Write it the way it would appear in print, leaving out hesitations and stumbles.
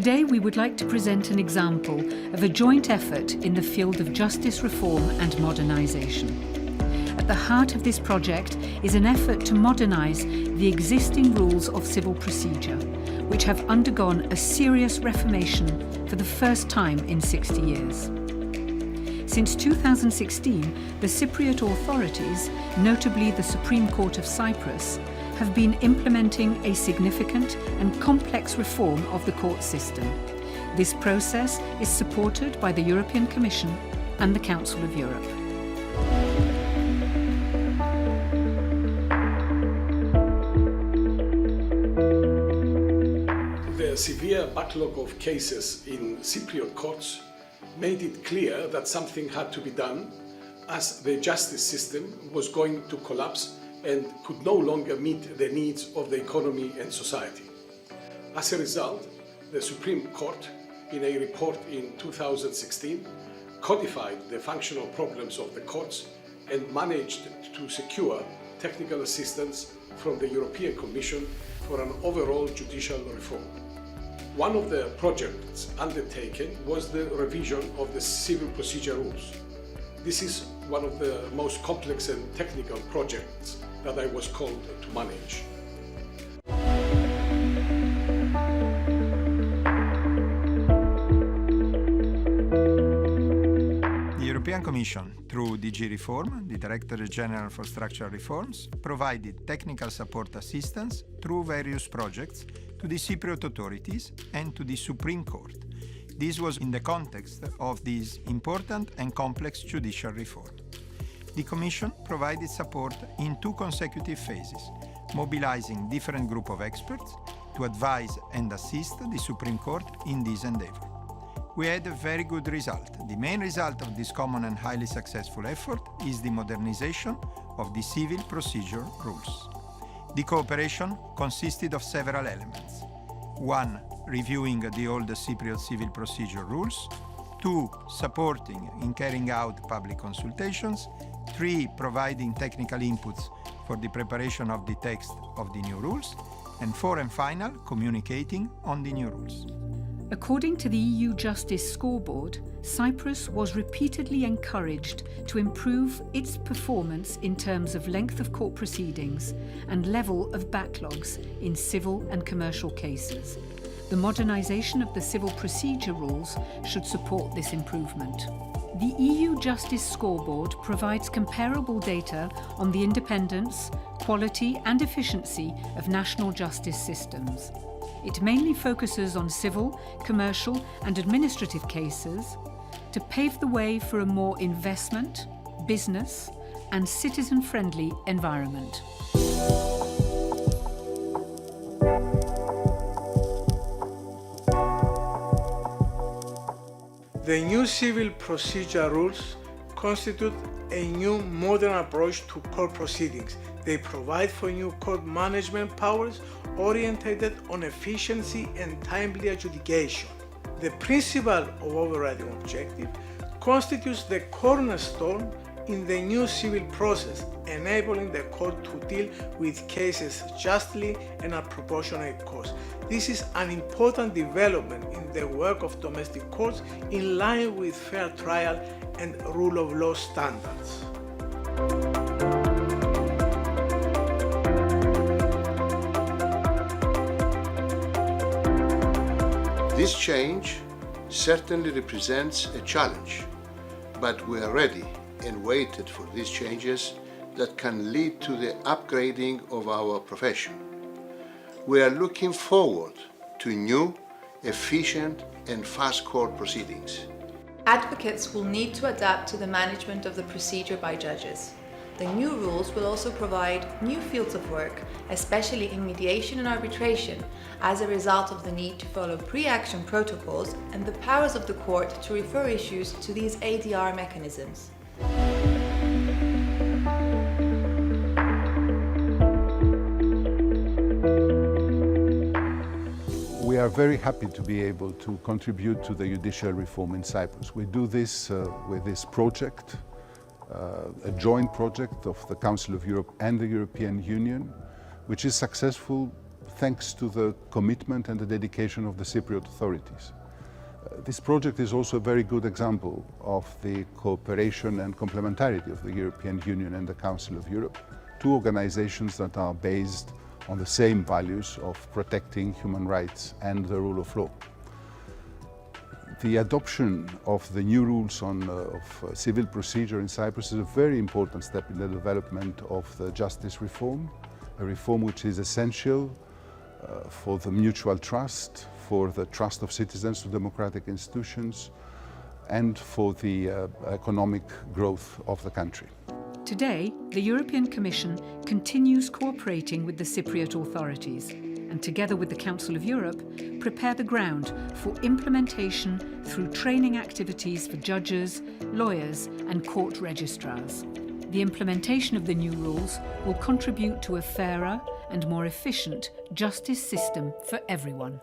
Today we would like to present an example of a joint effort in the field of justice reform and modernization. At the heart of this project is an effort to modernize the existing rules of civil procedure, which have undergone a serious reformation for the first time in 60 years. Since 2016, the Cypriot authorities, notably the Supreme Court of Cyprus, have been implementing a significant and complex reform of the court system. This process is supported by the European Commission and the Council of Europe. The severe backlog of cases in Cypriot courts made it clear that something had to be done, as the justice system was going to collapse and could no longer meet the needs of the economy and society. As a result, the Supreme Court, in a report in 2016, codified the functional problems of the courts and managed to secure technical assistance from the European Commission for an overall judicial reform. One of the projects undertaken was the revision of the civil procedure rules. This is one of the most complex and technical projects that I was called to manage. The European Commission, through DG Reform, the Directorate General for Structural Reforms, provided technical support assistance through various projects to the Cypriot authorities and to the Supreme Court. This was in the context of this important and complex judicial reform. The Commission provided support in two consecutive phases, mobilizing different groups of experts to advise and assist the Supreme Court in this endeavor. We had a very good result. The main result of this common and highly successful effort is the modernization of the civil procedure rules. The cooperation consisted of several elements. 1. Reviewing the old Cypriot civil procedure rules. 2. Supporting in carrying out public consultations. 3. Providing technical inputs for the preparation of the text of the new rules. And 4. And final, communicating on the new rules. According to the EU Justice Scoreboard, Cyprus was repeatedly encouraged to improve its performance in terms of length of court proceedings and level of backlogs in civil and commercial cases. The modernization of the civil procedure rules should support this improvement. The EU Justice Scoreboard provides comparable data on the independence, quality and efficiency of national justice systems. It mainly focuses on civil, commercial and administrative cases to pave the way for a more investment, business and citizen-friendly environment. The new civil procedure rules constitute a new modern approach to court proceedings. They provide for new court management powers oriented on efficiency and timely adjudication. The principle of overriding objective constitutes the cornerstone in the new civil process, enabling the court to deal with cases justly and at proportionate cost. This is an important development in the work of domestic courts in line with fair trial and rule of law standards. This change certainly represents a challenge, but we are ready and waited for these changes that can lead to the upgrading of our profession. We are looking forward to new, efficient and fast court proceedings. Advocates will need to adapt to the management of the procedure by judges. The new rules will also provide new fields of work, especially in mediation and arbitration, as a result of the need to follow pre-action protocols and the powers of the court to refer issues to these ADR mechanisms. We are very happy to be able to contribute to the judicial reform in Cyprus. We do this with this project, a joint project of the Council of Europe and the European Union, which is successful thanks to the commitment and the dedication of the Cypriot authorities. This project is also a very good example of the cooperation and complementarity of the European Union and the Council of Europe, two organizations that are based on the same values of protecting human rights and the rule of law. The adoption of the new rules of civil procedure in Cyprus is a very important step in the development of the justice reform, a reform which is essential for the mutual trust, for the trust of citizens to democratic institutions, and for the economic growth of the country. Today, the European Commission continues cooperating with the Cypriot authorities and, together with the Council of Europe, prepare the ground for implementation through training activities for judges, lawyers and court registrars. The implementation of the new rules will contribute to a fairer and more efficient justice system for everyone.